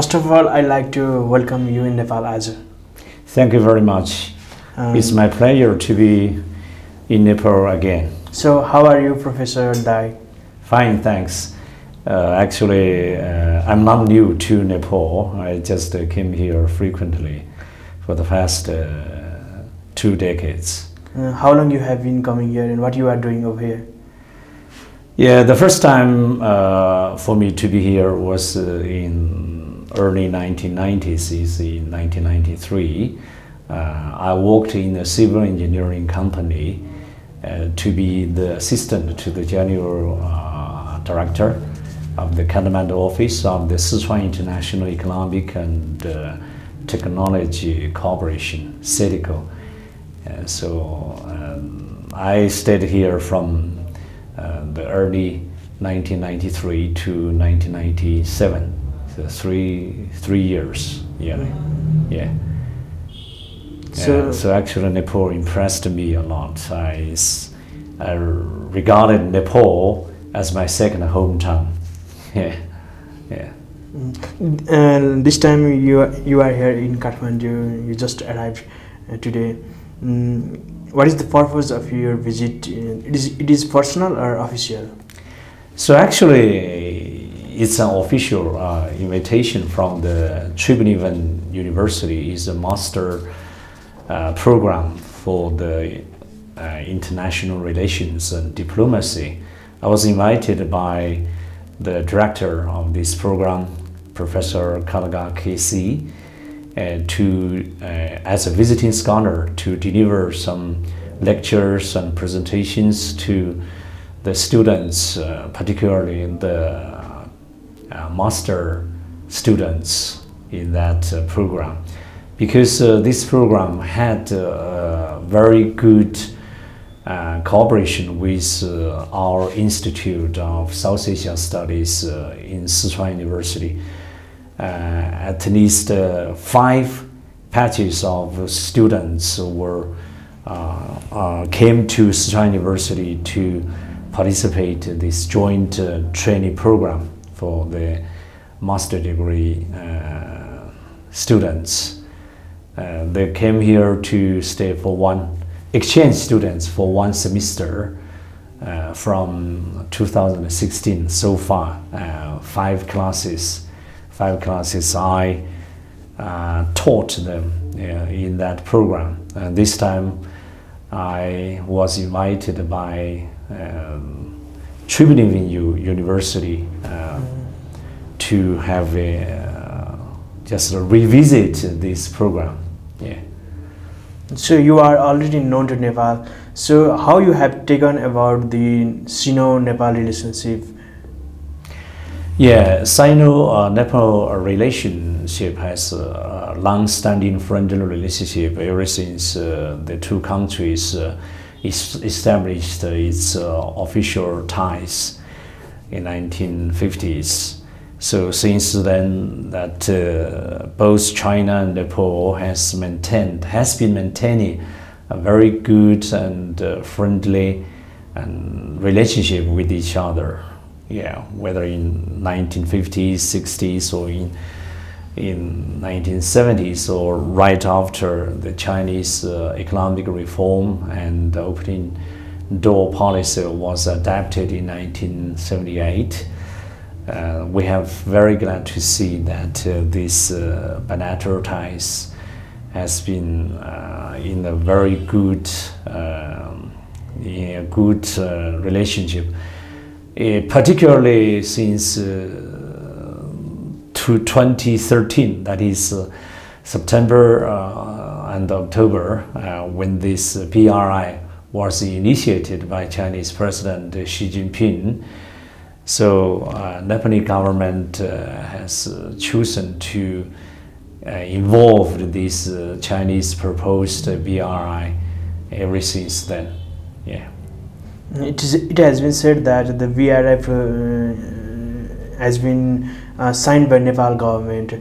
First of all, I'd like to welcome you in Nepal Aaja. Thank you very much. It's my pleasure to be in Nepal again. So, how are you, Professor Dai? Fine, thanks. I'm not new to Nepal. I just came here frequently for the past 2 decades. How long you have been coming here and what you are doing over here? Yeah, the first time for me to be here was in early 1990s, is in 1993. I worked in a civil engineering company to be the assistant to the general director of the Kathmandu office of the Sichuan International Economic and Technology Corporation, CETECO. I stayed here from the early 1993 to 1997, so three years. Yeah. So actually, Nepal impressed me a lot. I regarded Nepal as my second hometown. Yeah. And this time you are here in Kathmandu. You just arrived today. What is the purpose of your visit? It is personal or official? So actually, it's an official invitation from the Tribhuvan University. It's a master program for the international relations and diplomacy. I was invited by the director of this program, Professor Kalaga KC, as a visiting scholar to deliver some lectures and presentations to the students, particularly the master students in that program. Because this program had very good cooperation with our Institute of South Asia Studies in Sichuan University. At least 5 batches of students came to Sichuan University to participate in this joint training program for the master degree students. They came here to stay for exchange students for 1 semester from 2016 so far. 5 classes I taught them in that program. And this time I was invited by Tribhuvan University to have just revisit this program. Yeah. So you are already known to Nepal. So how you have taken about the Sino-Nepal relationship? Yeah, Sino-Nepal relationship has a long-standing friendly relationship ever since the two countries established its official ties in 1950s. So since then, that both China and Nepal has been maintaining a very good and friendly and relationship with each other. Yeah, whether in 1950s, 60s, or in 1970s, or right after the Chinese economic reform and opening door policy was adapted in 1978. We have very glad to see that this bilateral ties has been in a very good, relationship, particularly since 2013. That is September and October, when this BRI was initiated by Chinese President Xi Jinping. So Nepalese government has chosen to involve this Chinese proposed BRI ever since then. Yeah. It has been said that the BRI has been signed by Nepal government.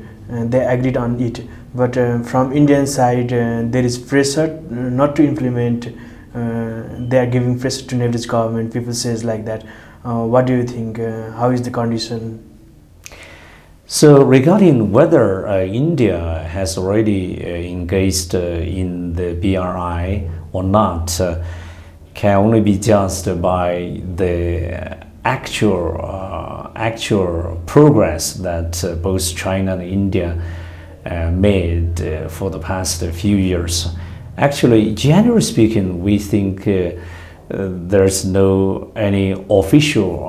They agreed on it, but from Indian side there is pressure not to implement. They are giving pressure to Nepalese government. People says like that. What do you think? How is the condition? So regarding whether India has already engaged in the BRI or not, can only be judged by the actual progress that both China and India made for the past few years. Actually, generally speaking, we think there's no any official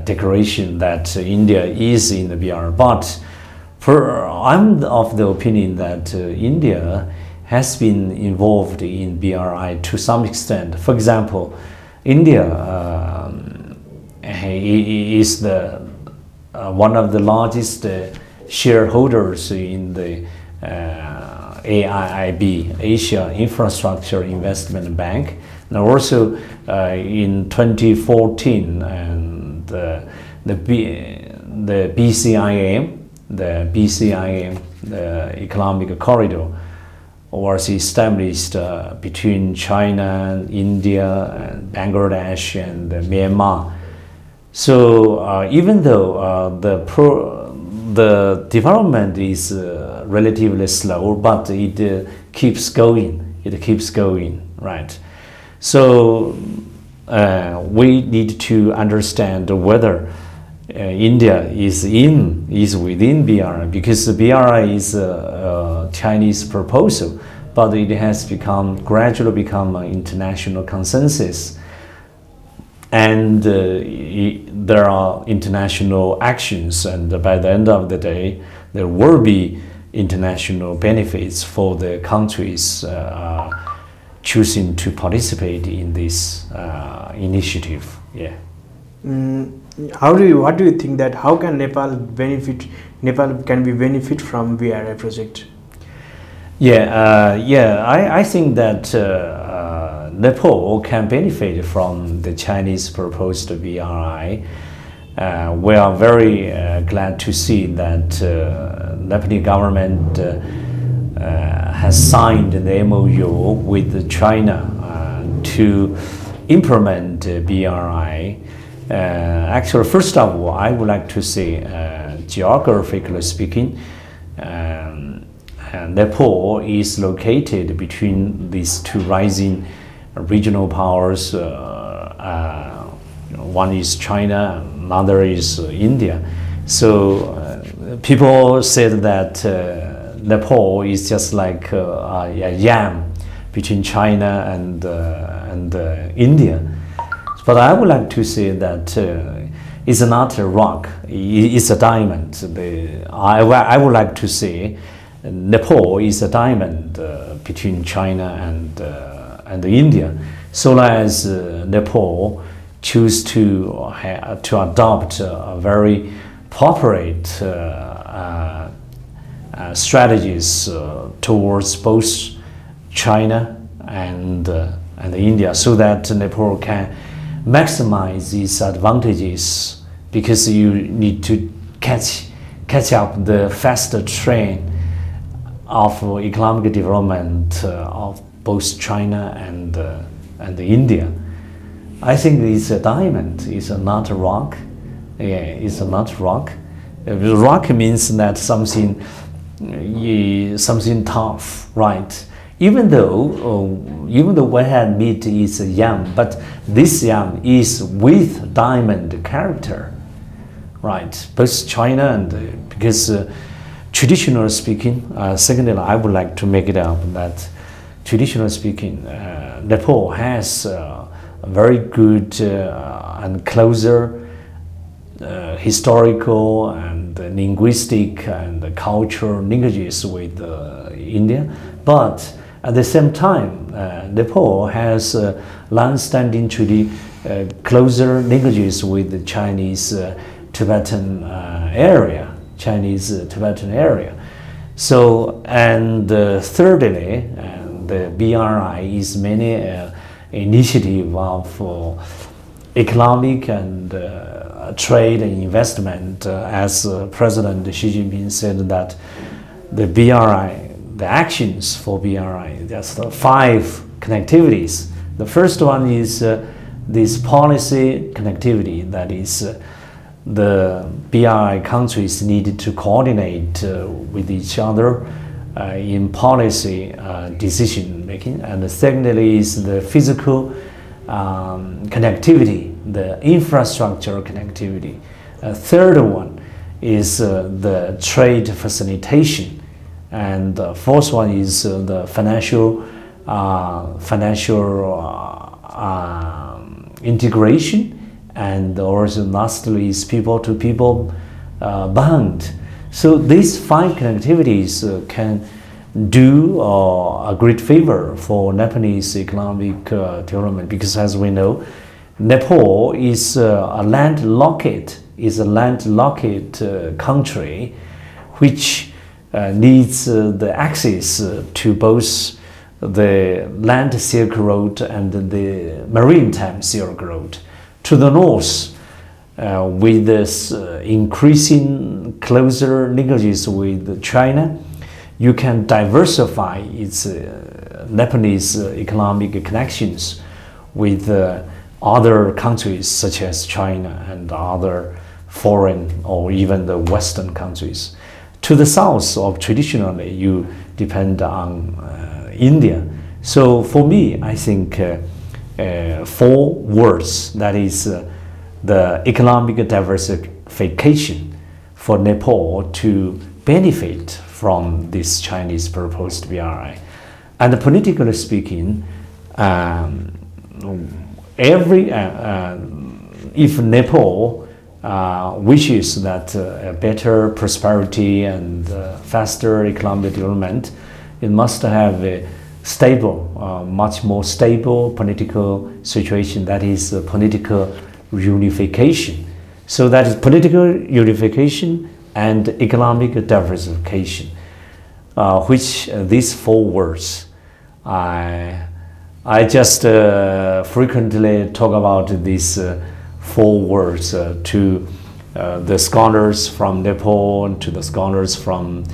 declaration that India is in the BRI, but I'm of the opinion that India has been involved in BRI to some extent. For example, India is the one of the largest shareholders in the AIIB, Asia Infrastructure Investment Bank, and also in 2014 and the BCIM, the economic corridor, was established between China, India, and Bangladesh, and Myanmar. So even though the development is relatively slow, but it keeps going. It keeps going, right? So we need to understand whether India is within BRI, because the BRI is a Chinese proposal, but it has gradually become an international consensus, and there are international actions, and by the end of the day, there will be international benefits for the countries choosing to participate in this initiative. Yeah. What do you think that how can Nepal can benefit from BRI project? I think that Nepal can benefit from the Chinese proposed BRI. We are very glad to see that Nepalese government has signed the MOU with China to implement BRI. Actually, first of all, I would like to say, geographically speaking, Nepal is located between these two rising regional powers. One is China, another is India. So people said that Nepal is just like a yam between China and India. But I would like to say that it's not a rock, it's a diamond. I would like to say Nepal is a diamond between China and India. So long as Nepal choose to adopt a very appropriate strategies towards both China and India, so that Nepal can maximize these advantages, because you need to catch up the faster train of economic development of both China and India. I think it's a diamond, it's not a rock. Yeah, it's not rock. Rock means that something tough, right? Even though we had meat is a yam, but this yam is with diamond character, right? Both China and because traditionally speaking, secondly, I would like to make it up that traditionally speaking, Nepal has a very good and closer historical and linguistic and cultural linkages with India, but at the same time, Nepal has long-standing closer linkages with the Chinese Tibetan area. So, and thirdly, the BRI is many initiative of economic and trade and investment. As President Xi Jinping said that the BRI, the actions for BRI, there's 5 connectivities. The first one is this policy connectivity, that is the BRI countries needed to coordinate with each other in policy decision making. And the secondly is the physical connectivity, the infrastructure connectivity. Third one is the trade facilitation, and the fourth one is the financial integration, and also lastly is people-to-people bond. So these 5 connectivities can do a great favor for Nepalese economic development, because as we know, Nepal is a landlocked country which needs the access to both the land Silk Road and the maritime Silk Road. To the north, with this increasing closer linkages with China, you can diversify its Nepalese economic connections with other countries such as China and other foreign or even the Western countries. To the south, traditionally, you depend on India. So for me, I think 4 words, that is the economic diversification for Nepal to benefit from this Chinese proposed BRI. And politically speaking, if Nepal wishes that a better prosperity and faster economic development, it must have a stable, much more stable political situation, that is political unification. So that is political unification and economic diversification, which these 4 words, I just frequently talk about these 4 words to the scholars from Nepal and to the scholars from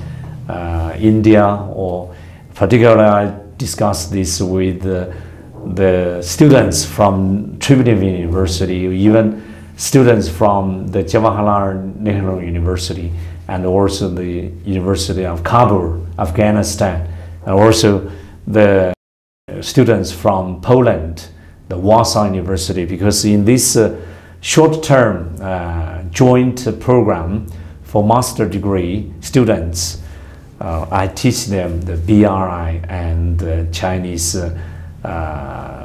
India, or particularly I discuss this with the students from Tribhuvan University, even students from the Jawaharlal Nehru University, and also the University of Kabul, Afghanistan, and also the students from Poland, the Warsaw University, because in this short-term joint program for master degree students, I teach them the BRI and Chinese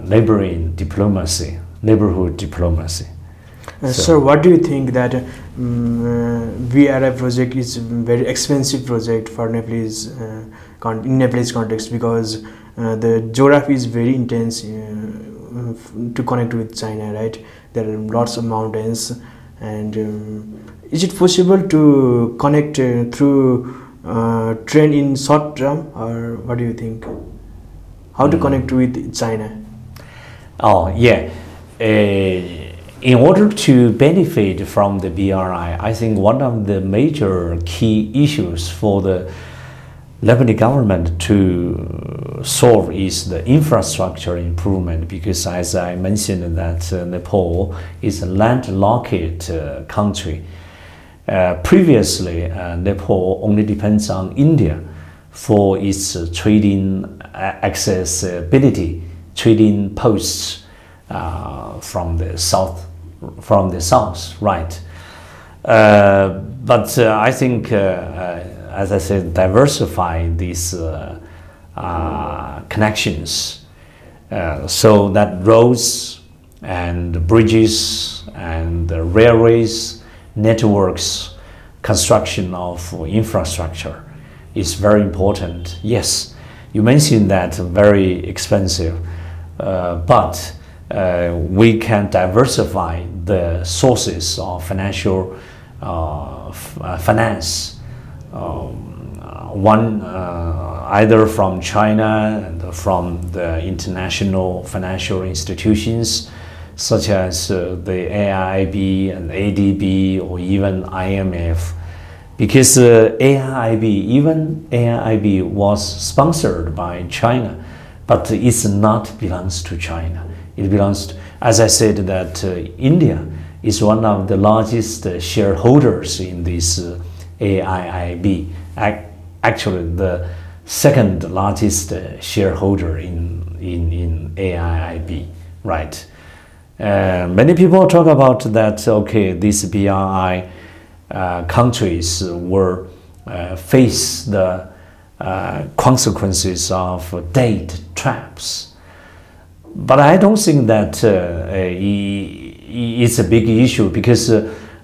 neighborhood diplomacy. Sir, what do you think that BRI project is a very expensive project for Nepalese in Nepalese context, because the geography is very intense to connect with China, right? There are lots of mountains, and is it possible to connect through train in short term, or what do you think? How to connect with China? Oh yeah, in order to benefit from the BRI, I think one of the major key issues for the Lebanese government to solve is the infrastructure improvement, because as I mentioned that Nepal is a landlocked country. Previously, Nepal only depends on India for its trading accessibility, trading posts from the south, right? But I think, as I said, diversify these connections so that roads and bridges and railways, networks, construction of infrastructure is very important. Yes, you mentioned that very expensive, but we can diversify the sources of financial finance. Either from China and from the international financial institutions such as the AIIB and ADB or even IMF, because AIIB was sponsored by China, but it's not belongs to China. It belongs to, as I said, that India is one of the largest shareholders in this AIIB. Actually, the second largest shareholder in AIIB, right? Many people talk about that, okay, these BRI countries will face the consequences of debt traps. But I don't think that it's a big issue, because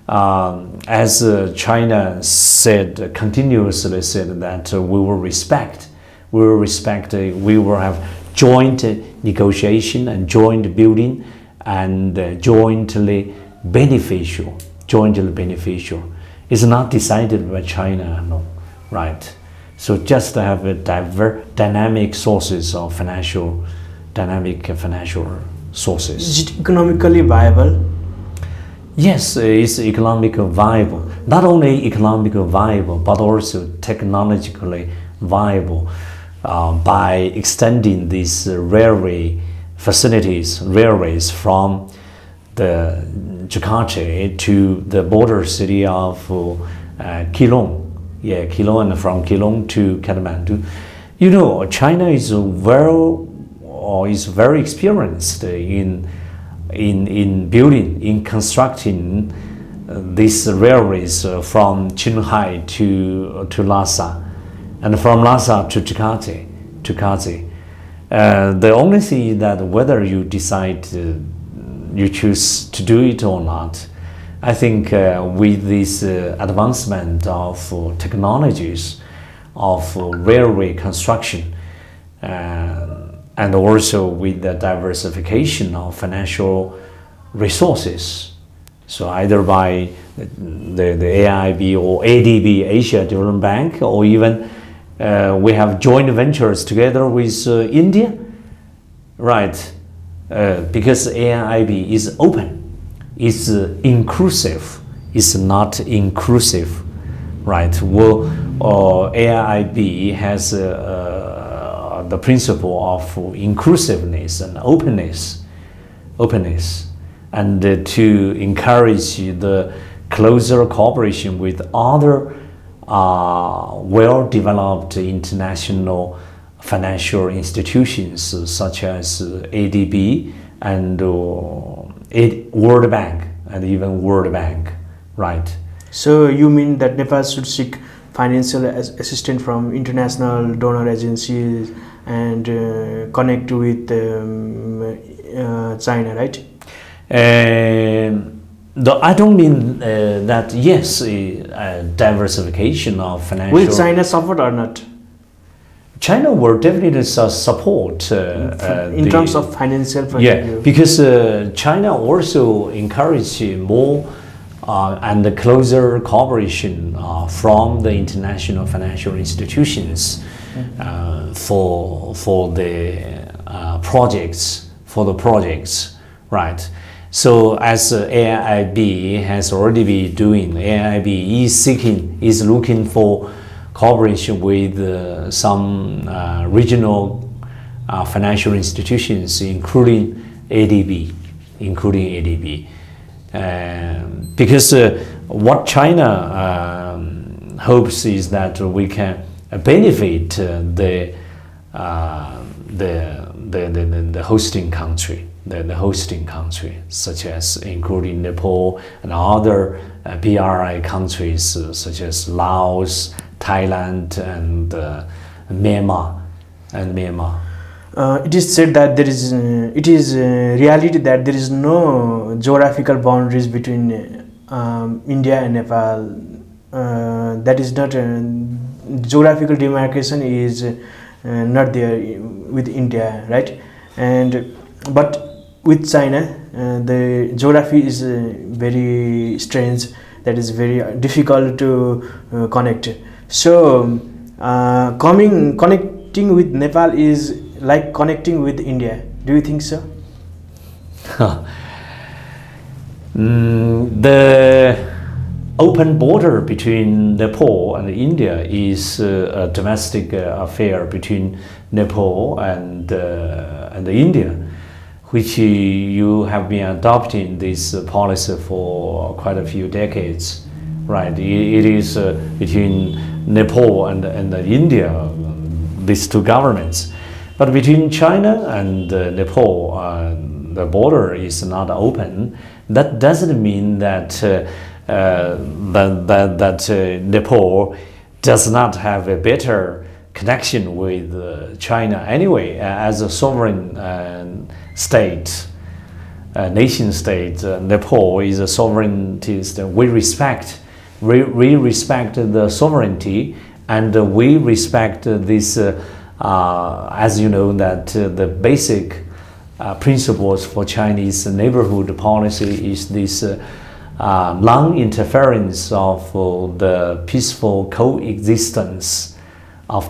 as China said, continuously said that we will have joint negotiation and joint building and jointly beneficial. It's not decided by China, no, right? So just to have a dynamic sources of dynamic financial sources. Is it economically viable? Yes, it's economically viable. Not only economically viable, but also technologically viable by extending these railways from the Jakarta to the border city of Keelung. Yeah, Keelung, and from Keelung to Kathmandu. You know, China is very experienced in building, in constructing these railways from Qinghai to Lhasa, and from Lhasa to Jakarta. The only thing is that whether you decide you choose to do it or not, I think with this advancement of technologies of railway construction, and also with the diversification of financial resources, so either by the AIB or ADB, Asia Development Bank, or even we have joint ventures together with India, right? Because AIB is open, it's inclusive, it's not inclusive, right? Well, AIB has the principle of inclusiveness and openness, and to encourage the closer cooperation with other well-developed international financial institutions such as ADB and World Bank, and even World Bank, right? So you mean that Nepal should seek financial assistance from international donor agencies and connect with China, right? I don't mean that, yes, diversification of financial... Will China support or not? China will definitely support in terms of financial point yeah, of view. because China also encourages more and closer cooperation from the international financial institutions for the projects, right? So as AIIB has already been doing, AIIB is looking for cooperation with some regional financial institutions, including ADB, because what China hopes is that we can benefit the hosting country, the hosting country, such as including Nepal and other BRI countries such as Laos, Thailand, and Myanmar. It is said that there is reality that there is no geographical boundaries between India and Nepal. That is not geographical demarcation is not there with India, right? But with China, the geography is very strange. That is very difficult to connect. So connecting with Nepal is like connecting with India. Do you think so? The open border between Nepal and India is a domestic affair between Nepal and India. which you have been adopting this policy for quite a few decades, right? It is between Nepal and India, these two governments. But between China and Nepal, the border is not open. That doesn't mean that Nepal does not have a better connection with China anyway. As a sovereign state, nation state, Nepal is a sovereignty state. We respect the sovereignty, and we respect this. As you know, that the basic principles for Chinese neighborhood policy is this non-interference of the peaceful coexistence of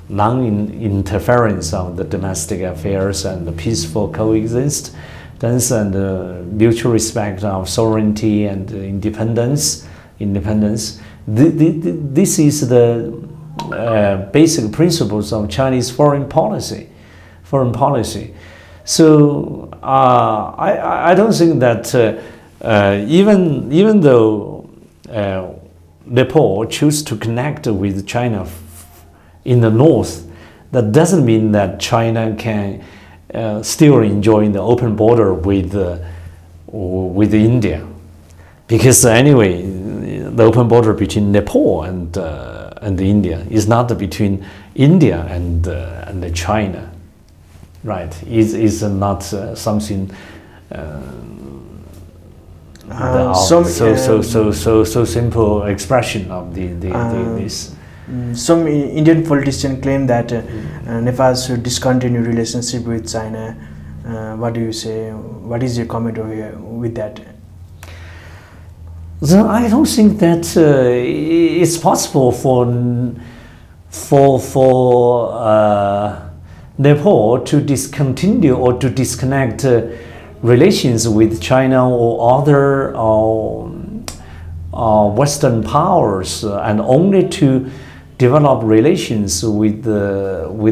non-interference of the domestic affairs and the peaceful coexistence and mutual respect of sovereignty and independence. This is the basic principles of Chinese foreign policy. So I don't think that even though Nepal choose to connect with China in the north, that doesn't mean that China can still enjoy the open border with India, because anyway, the open border between Nepal and India is not between India and China, right? Is not something so simple expression of this. Some Indian politicians claim that Nepal should discontinue relationship with China. What do you say? What is your comment over here with that? So I don't think that it's possible for Nepal to discontinue or to disconnect relations with China or other Western powers, and only to develop relations with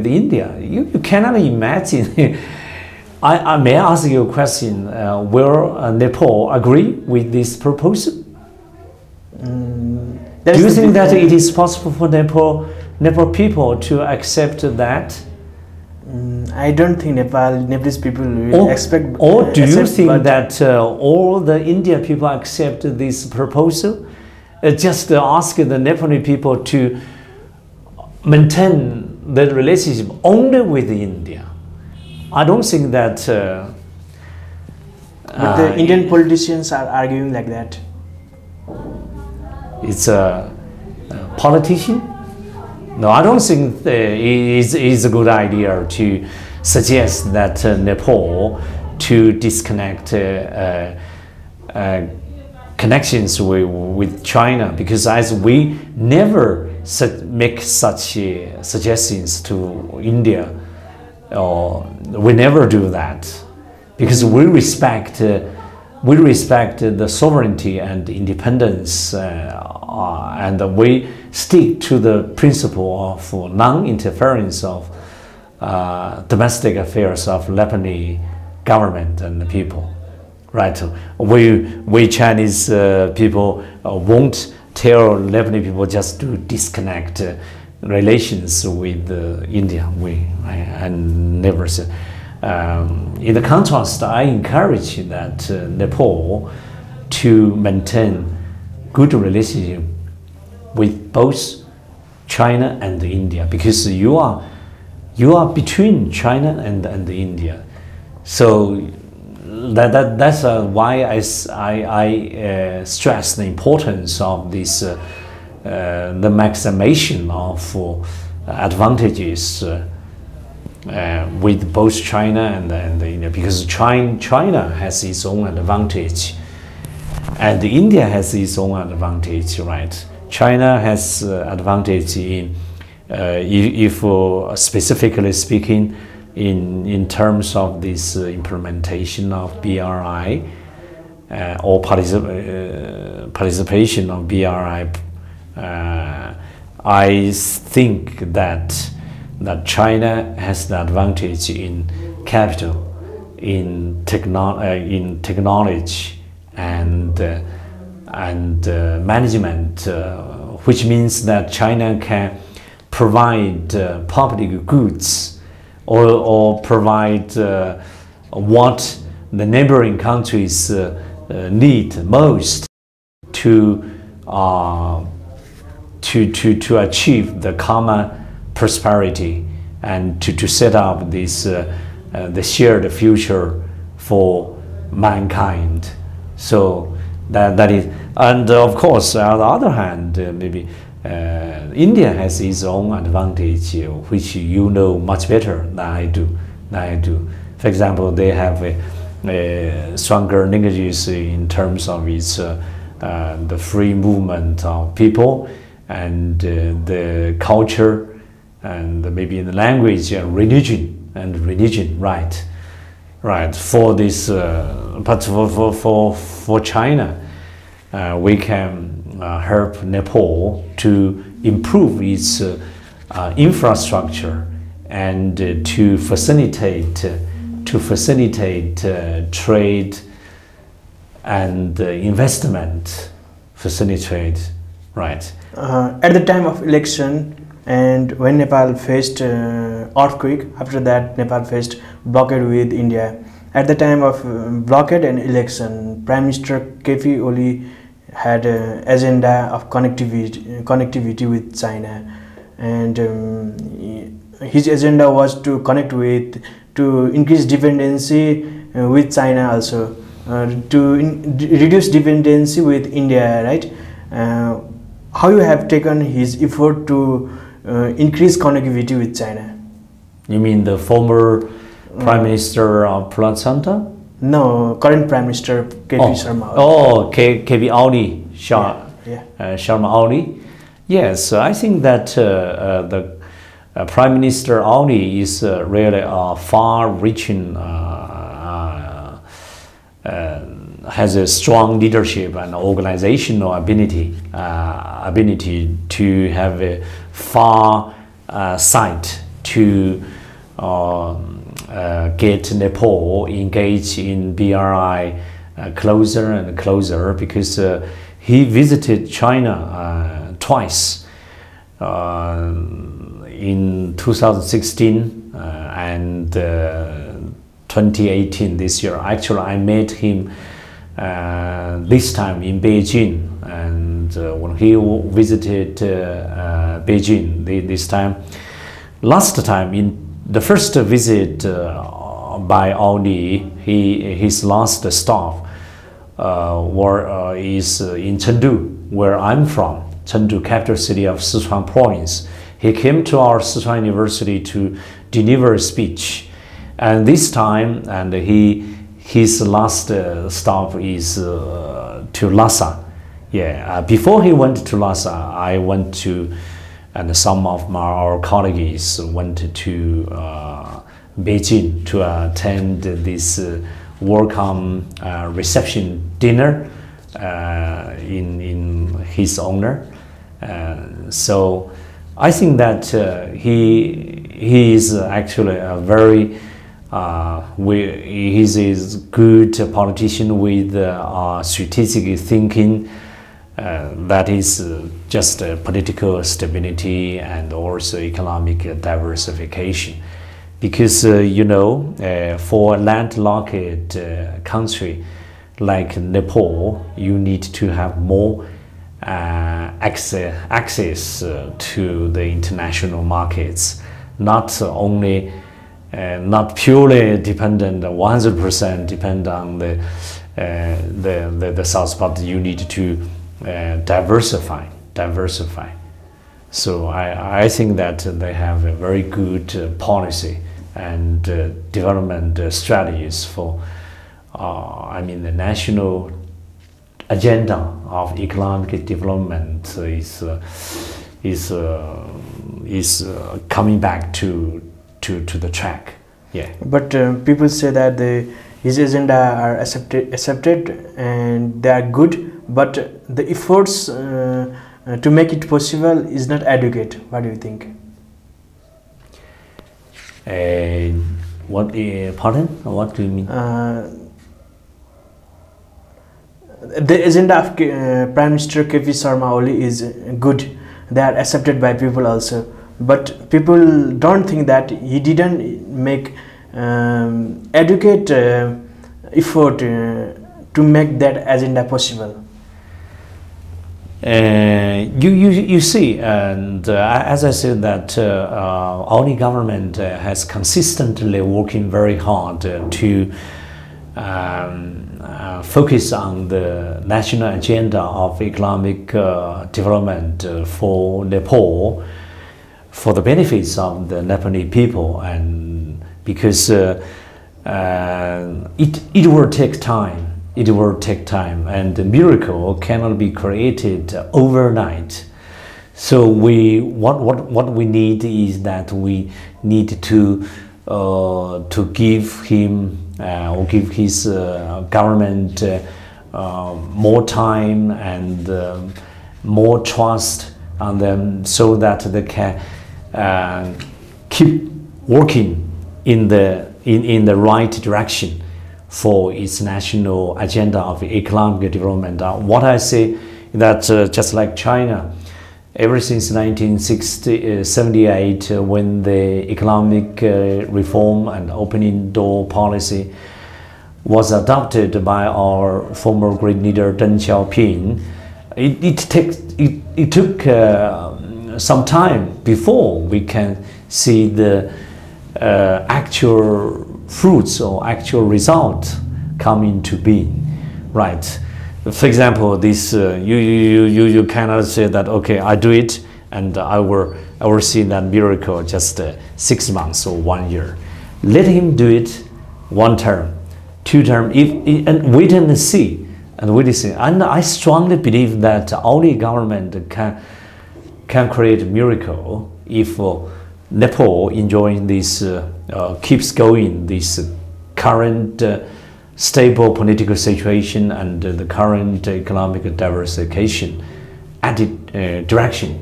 India. You cannot imagine. I may ask you a question. Will Nepal agree with this proposal? Do you think that it is possible for Nepal people to accept that? I don't think Nepalese people will expect. Or do you think that all the Indian people accept this proposal? Just ask the Nepali people to maintain the relationship only with India. I don't think that. But the Indian politicians are arguing like that. It's a politician. No, I don't think it is a good idea to suggest that Nepal to disconnect connections with China, because as we never make such suggestions to India, or we never do that, because we respect the sovereignty and independence, and we stick to the principle of non-interference of domestic affairs of Lebanese government and the people, right? We Chinese people won't tell Lebanese people just to disconnect relations with India. I never said. In the contrast, I encourage that Nepal to maintain good relationship with both China and India, because you are between China and India. So that's why I stress the importance of this the maximization of advantages with both China and India, because China has its own advantage and India has its own advantage, right? China has advantage in, if specifically speaking, in terms of this implementation of BRI or participation of BRI. I think that China has the advantage in capital in technology and management, which means that China can provide public goods or provide what the neighboring countries need most to achieve the common prosperity and to set up this the shared future for mankind. So that is, and of course, on the other hand, maybe India has its own advantage, which you know much better than I do. For example, they have stronger linkages in terms of its the free movement of people and the culture and maybe the language and religion, right. For this, but for China, we can help Nepal to improve its infrastructure and to facilitate trade and investment, right. At the time of election and when Nepal faced earthquake, after that Nepal faced blockade with India. At the time of blockade and election, Prime Minister K.P. Oli had an agenda of connectivity with China, and his agenda was to to increase dependency with China also, to reduce dependency with India, right? How you have taken his effort to increase connectivity with China? You mean the former Prime Minister of Placenta? No, current Prime Minister K.P. Sharma. K.P. Oli, Sharma Oli. Yes, I think that the Prime Minister Oli is really a far-reaching, has a strong leadership and organizational ability to have a far sight to get Nepal engaged in BRI closer and closer, because he visited China twice in 2016 and 2018 this year. Actually, I met him this time in Beijing, and when he visited Beijing this time, last time in the first visit by Oli, his last stop is in Chengdu, where I'm from, Chengdu, capital city of Sichuan province. He came to our Sichuan University to deliver a speech, and this time, and his last stop is to Lhasa. Before he went to Lhasa, I went to, and some of our colleagues went to Beijing to attend this welcome reception dinner in his honor. So I think that he is actually a very he is good politician with strategic thinking. That is just political stability and also economic diversification. Because for a landlocked country like Nepal, you need to have more access to the international markets, not purely dependent, 100% depend on the South, but you need to diversify. So I think that they have a very good policy and development strategies for the national agenda of economic development is coming back to the track. But people say that his agenda are accepted and they are good, but the efforts to make it possible is not adequate. What do you think? What? Pardon? What do you mean? The agenda of Prime Minister KP Sharma Oli is good. They are accepted by people also, but people don't think that he didn't make adequate effort to make that agenda possible. You see, and as I said, that Oli government has consistently working very hard to focus on the national agenda of economic development for Nepal, for the benefits of the Nepalese people, and because it will take time. It will take time, and the miracle cannot be created overnight. So what we need is that we need to give him or give his government more time and more trust on them, so that they can keep working in the right direction for its national agenda of economic development. What I say that just like China, ever since 1978, when the economic reform and opening door policy was adopted by our former great leader Deng Xiaoping, it took some time before we can see the actual fruits or actual result come into being, right? For example, this you cannot say that, okay, I do it and I will see that miracle just 6 months or 1 year. Let him do it 1 term, 2 term, and wait and see, and wait and see. And I strongly believe that only government can create a miracle if Nepal enjoying this keeps going this current stable political situation and the current economic diversification direction.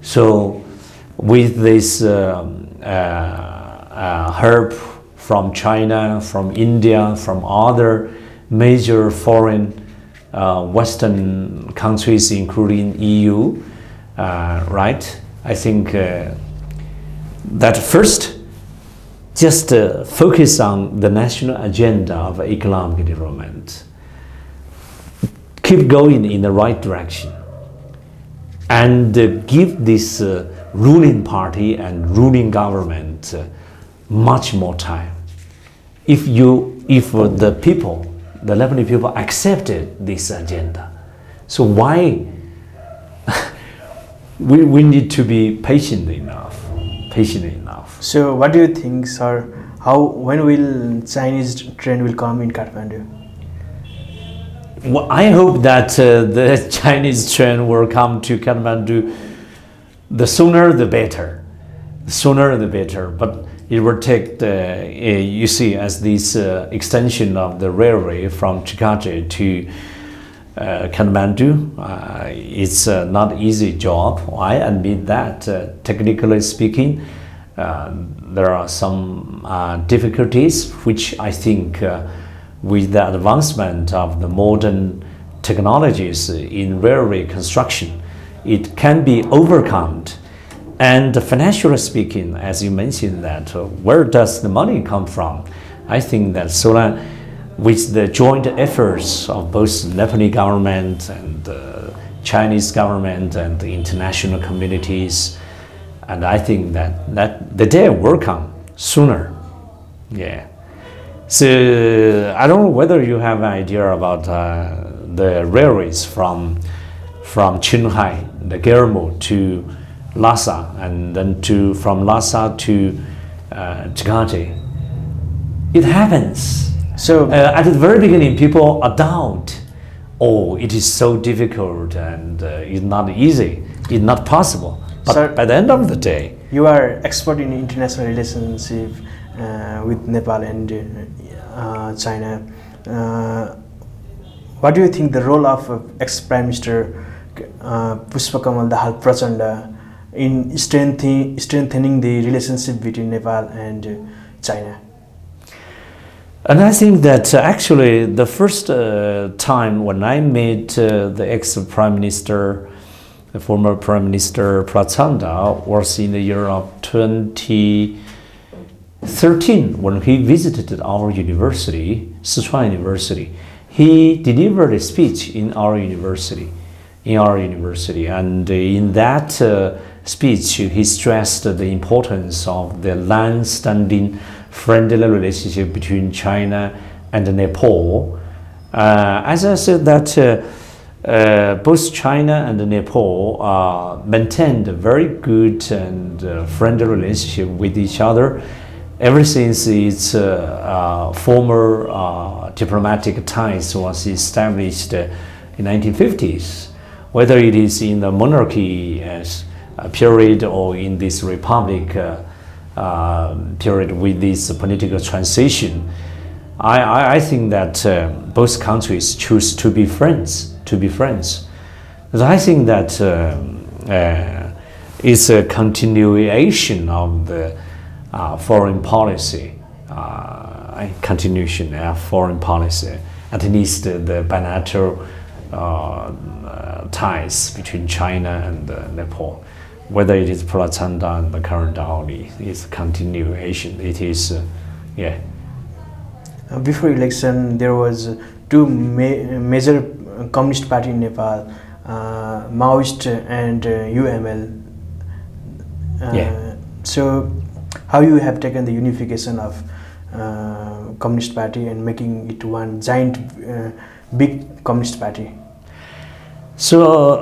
So with this help from China, from India, from other major foreign Western countries, including EU, right? I think that first, just focus on the national agenda of economic development. Keep going in the right direction, and give this ruling party and ruling government much more time. If the people, the Lebanese people, accepted this agenda, so why we need to be patient enough. So what do you think, sir? When will Chinese trend will come in Kathmandu? Well, I hope that the Chinese trend will come to Kathmandu. The sooner the better. The sooner the better. But it will take you see, as this extension of the railway from Jakarta to Kathmandu, it's not easy job. I admit that. Technically speaking, there are some difficulties, which I think with the advancement of the modern technologies in railway construction, it can be overcome. And financially speaking, as you mentioned, that where does the money come from? I think that with the joint efforts of both Nepalese government and Chinese government and the international communities, and I think that the day will come sooner. Yeah. So I don't know whether you have an idea about the railways from Qinghai, the Germo, to Lhasa, and then from Lhasa to Jakarta. It happens. So at the very beginning, people doubt, oh, it is so difficult and it's not easy, it's not possible. But sir, by the end of the day, you are expert in international relationship with Nepal and China. What do you think the role of ex-Prime Minister Pushpakamal Dahal Prachanda in strengthening the relationship between Nepal and China? And I think that actually the first time when I met the ex-prime minister, the former prime minister Prachanda, was in the year of 2013 when he visited our university, Sichuan University. He delivered a speech in our university, and in that speech he stressed the importance of the long-standing friendly relationship between China and Nepal. As I said, that both China and Nepal maintained a very good and friendly relationship with each other ever since its former diplomatic ties was established in 1950s. Whether it is in the monarchy as a period or in this republic period with this political transition, I think that both countries choose to be friends. But I think that it's a continuation of the foreign policy, continuation of foreign policy, at least the bilateral ties between China and Nepal. Whether it is Prachanda and the current Downy, it's continuation. It is, yeah. Before election, there was two major communist party in Nepal, Maoist and UML. Yeah. So, how you have taken the unification of communist party and making it one giant, big communist party? So,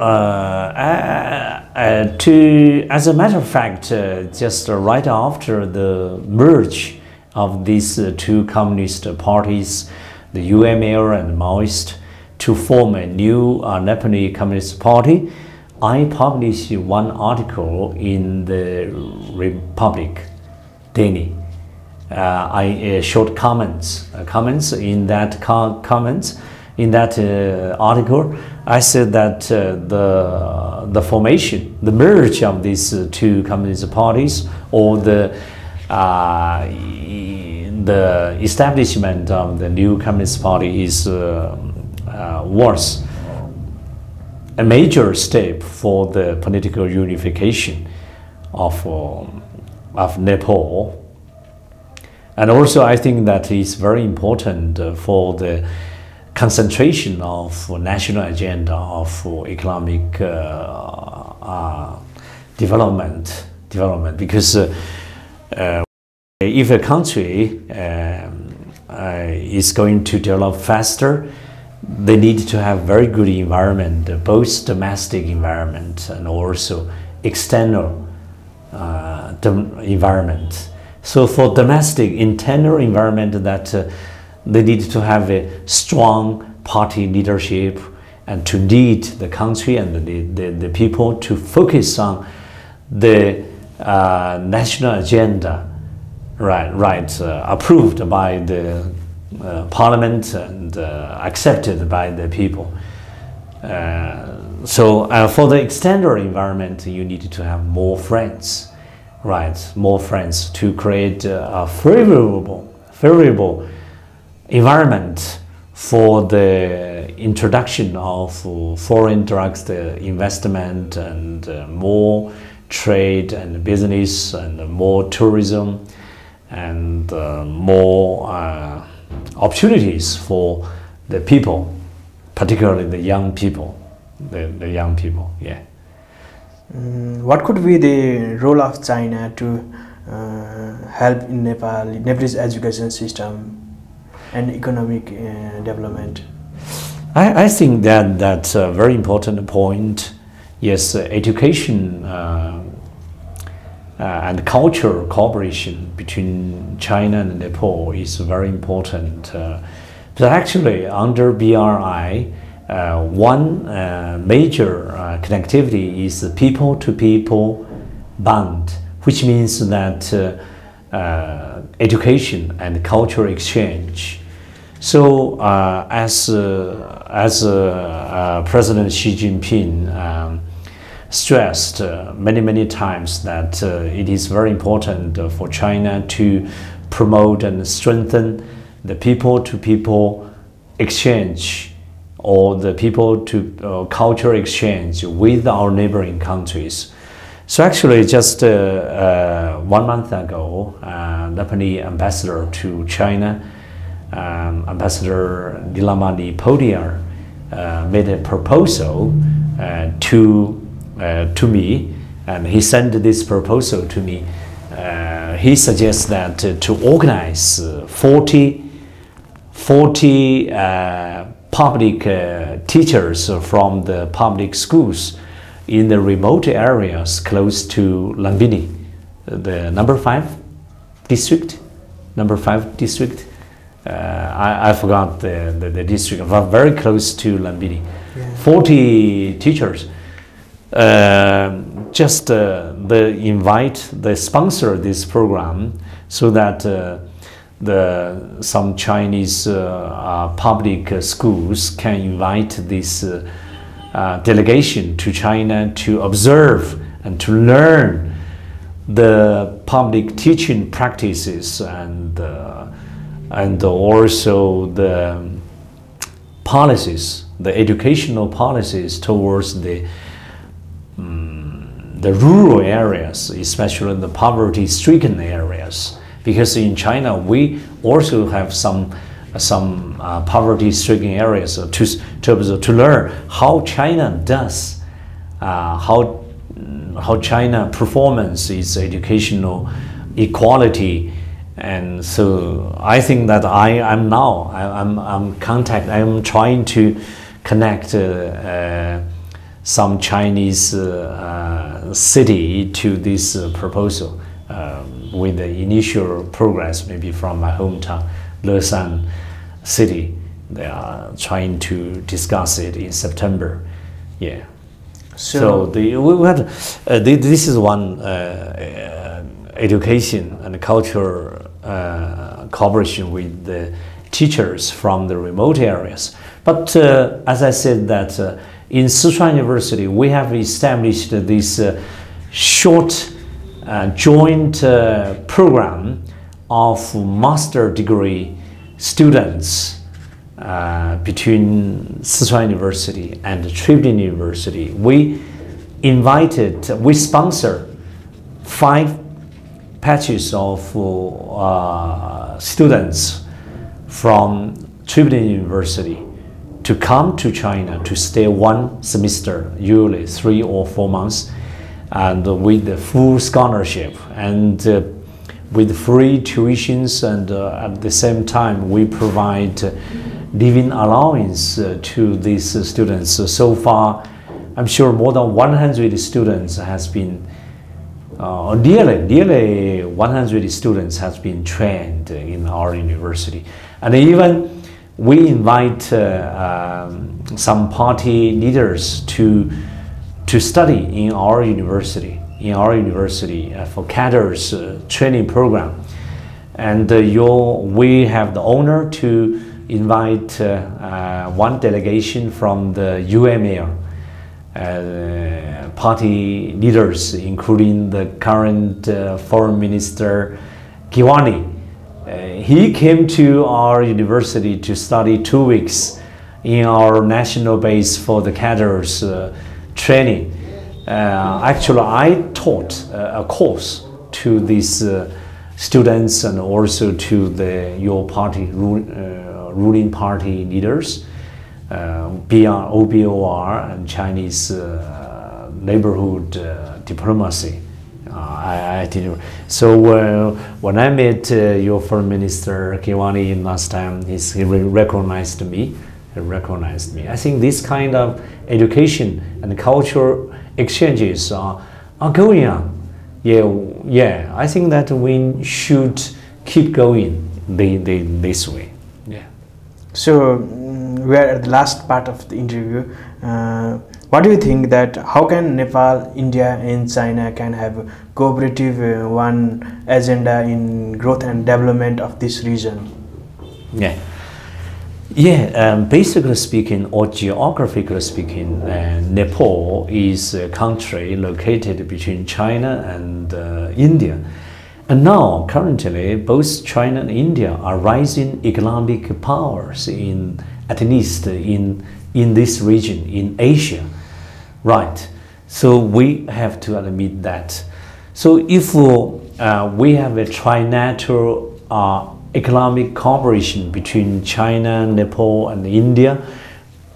as a matter of fact, just right after the merge of these two communist parties, the UML and Maoist, to form a new Nepalese Communist Party, I published one article in the Republic Daily. I short comments in that article. I said that the formation, the merge of these two communist parties, or the establishment of the new Communist Party was a major step for the political unification of Nepal. And also I think that it's very important for the concentration of national agenda of economic development, because if a country is going to develop faster, they need to have very good environment, both domestic environment and also external environment. So for domestic internal environment, that they need to have a strong party leadership and to lead the country and the people to focus on the national agenda, approved by the parliament and accepted by the people. So for the external environment, you need to have more friends, more friends to create a favorable environment for the introduction of foreign direct investment and more trade and business and more tourism and more opportunities for the people, particularly the young people, yeah. What could be the role of China to help in Nepal's education system and economic development? I think that that's a very important point. Yes, education and cultural cooperation between China and Nepal is very important. But actually, under BRI, one major connectivity is the people-to-people bond, which means that education and cultural exchange. So, as President Xi Jinping stressed many times that it is very important for China to promote and strengthen the people-to-people exchange or the people-to culture exchange with our neighboring countries. So actually, just 1 month ago, Nepalese ambassador to China, Ambassador Nilamani Podia, made a proposal to me, and he sent this proposal to me. He suggests that to organize 40 public teachers from the public schools in the remote areas close to Lumbini, the number 5 district. I forgot the district, but very close to Lumbini. Yeah. 40 teachers. They sponsor this program so that some Chinese public schools can invite this delegation to China to observe and to learn the public teaching practices and also the policies, the educational policies towards the rural areas, especially the poverty-stricken areas. Because in China we also have some poverty-stricken areas to learn how China does, how China performs its educational equality. And so I think that I'm trying to connect some Chinese city to this proposal with the initial progress, maybe from my hometown, Leshan city. They are trying to discuss it in September. Yeah. So this is one education and culture cooperation with the teachers from the remote areas. But as I said, that in Sichuan University we have established this short joint program of master degree students between Sichuan University and Tribune University. We sponsor 5 batches of students from Tribune University to come to China to stay 1 semester, usually 3 or 4 months, and with the full scholarship and with free tuitions, and at the same time we provide living allowance to these students. So far, I'm sure more than 100 students has been, nearly 100 students has been trained in our university. And even we invite some party leaders to study in our university. For cadres training program, and we have the honor to invite one delegation from the UML party leaders, including the current Foreign Minister Kiwani. He came to our university to study 2 weeks in our national base for the cadres training. Actually, I taught a course to these students and also to your party ruling party leaders, OBOR and Chinese neighborhood diplomacy. So when I met your Foreign Minister Kiwani last time, he recognized me. I think this kind of education and cultural exchanges are going on. Yeah. I think that we should keep going this way. Yeah. So we are at the last part of the interview. What do you think that how can Nepal, India, and China can have cooperative one agenda in growth and development of this region? Basically speaking, or geographically speaking, Nepal is a country located between China and India, And now, currently, both China and India are rising economic powers in, at least in this region, in Asia, right? So we have to admit that. So if we have a trilateral economic cooperation between China, Nepal, and India,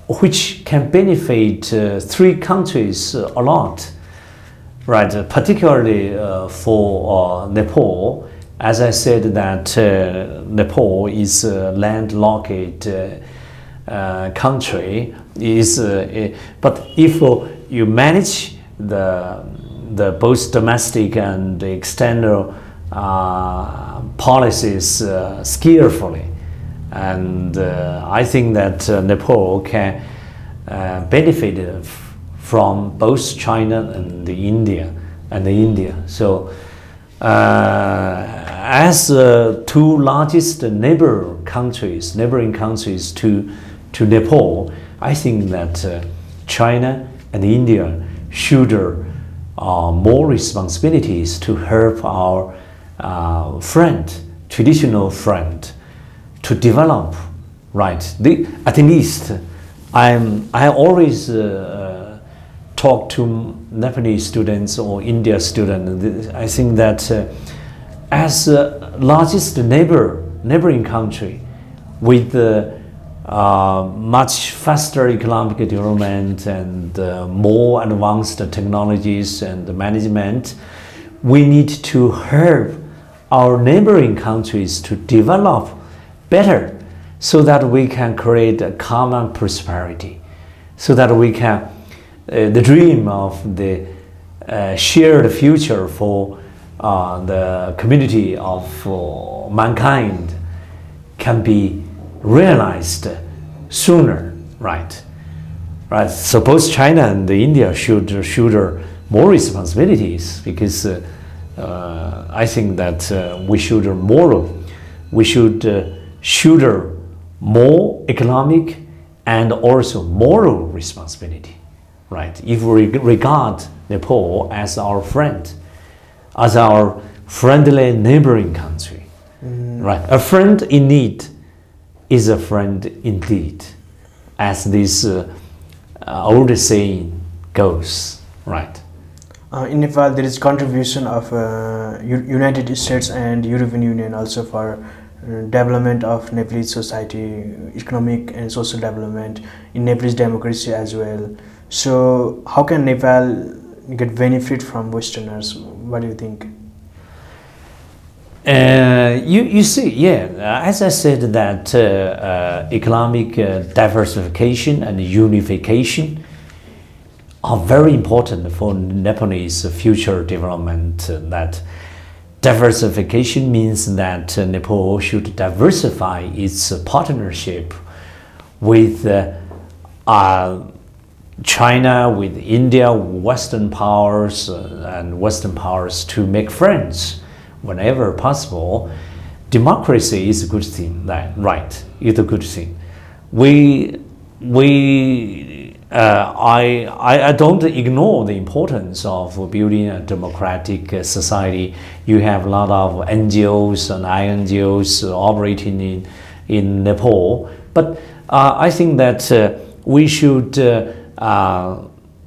which can benefit three countries a lot, right? Particularly for Nepal, as I said that Nepal is a landlocked country, but if you manage the both domestic and external policies skillfully, and I think that Nepal can benefit from both China and India. So as two largest neighboring countries to Nepal, I think that China and India should more responsibilities to help our traditional friend, to develop, right? At least I always talk to Nepalese students or India students. I think that as largest neighboring country with much faster economic development and more advanced technologies and management, we need to help our neighboring countries to develop better, so that we can create a common prosperity, so that we can the dream of the shared future for the community of mankind can be realized sooner, right? Right. So both China and India should shoulder more responsibilities, because I think that we should shoulder more economic and also moral responsibility, right? If we regard Nepal as our friend, as our friendly neighboring country, right? A friend in need is a friend indeed, as this old saying goes, right? In Nepal, there is contribution of United States and European Union also for development of Nepalese society, economic and social development, in Nepalese democracy as well. So how can Nepal get benefit from Westerners? What do you think? You see, yeah, as I said that economic diversification and unification are very important for Nepalese future development. That diversification means that Nepal should diversify its partnership with China, with India, Western powers, to make friends whenever possible. Democracy is a good thing, right? It's a good thing. I don't ignore the importance of building a democratic society. You have a lot of NGOs and INGOs operating in Nepal, but I think that we should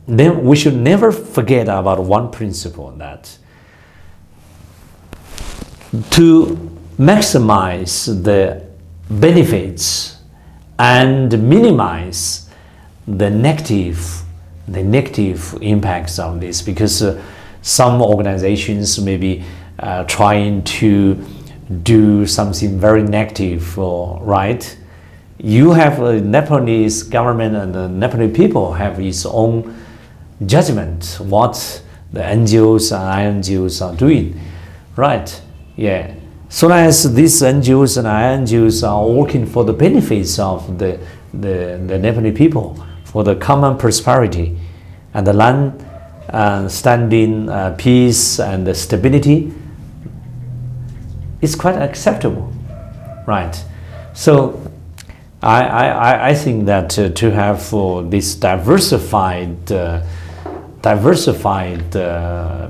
never forget about one principle, that to maximize the benefits and minimize the negative impacts of this, because some organizations may be trying to do something very negative, right? You have a Nepalese government, and the Nepalese people have its own judgment what the NGOs and INGOs are doing, right? Yeah. So long as these NGOs and INGOs are working for the benefits of the Nepalese people, for the common prosperity and the land standing peace and the stability, it's quite acceptable, right? So I think that to have this diversified diversified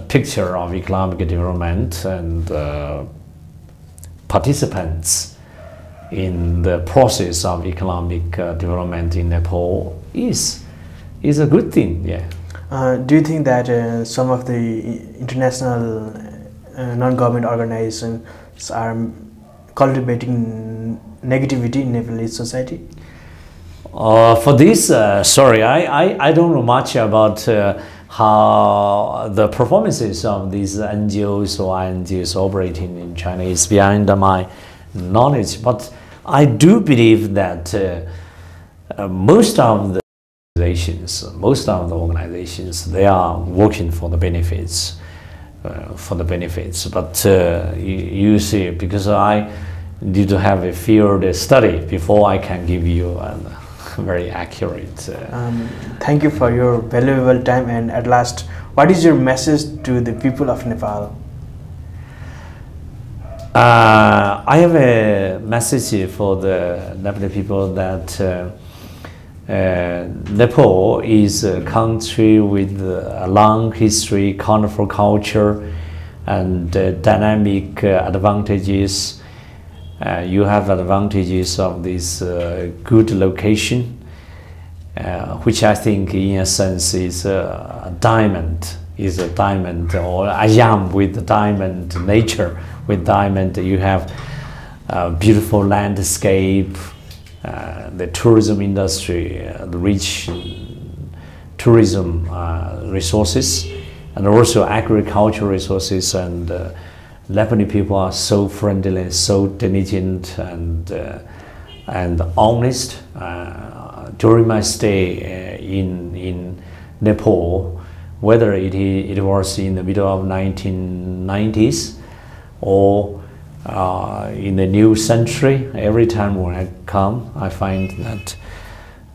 picture of economic development and participants in the process of economic development in Nepal is a good thing. Yeah. Do you think that some of the international non-government organizations are cultivating negativity in Nepalese society? For this, sorry, I don't know much about how the performances of these NGOs or INGOs operating in China is behind my knowledge, but I do believe that most of the organizations, they are working for the benefits, but you see, because I need to have a field study before I can give you a very accurate. Thank you for your valuable time, and at last, what is your message to the people of Nepal? I have a message for the Nepali people that Nepal is a country with a long history, colorful culture, and dynamic advantages. You have advantages of this good location, which I think in a sense is a diamond, or a yam with diamond nature. With diamond, you have a beautiful landscape, the tourism industry, the rich tourism resources, and also agricultural resources. And Nepali people are so friendly, so diligent, and honest. During my stay in Nepal, whether it was in the middle of 1990s or in the new century, every time when I come, I find that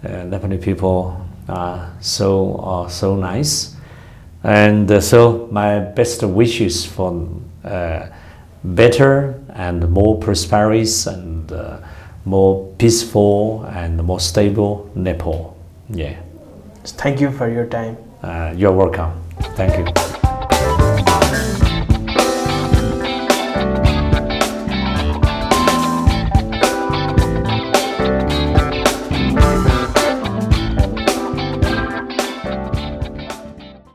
Nepali people are so nice, and so my best wishes for better and more prosperous and more peaceful and more stable Nepal. Yeah. Thank you for your time. You're welcome. Thank you.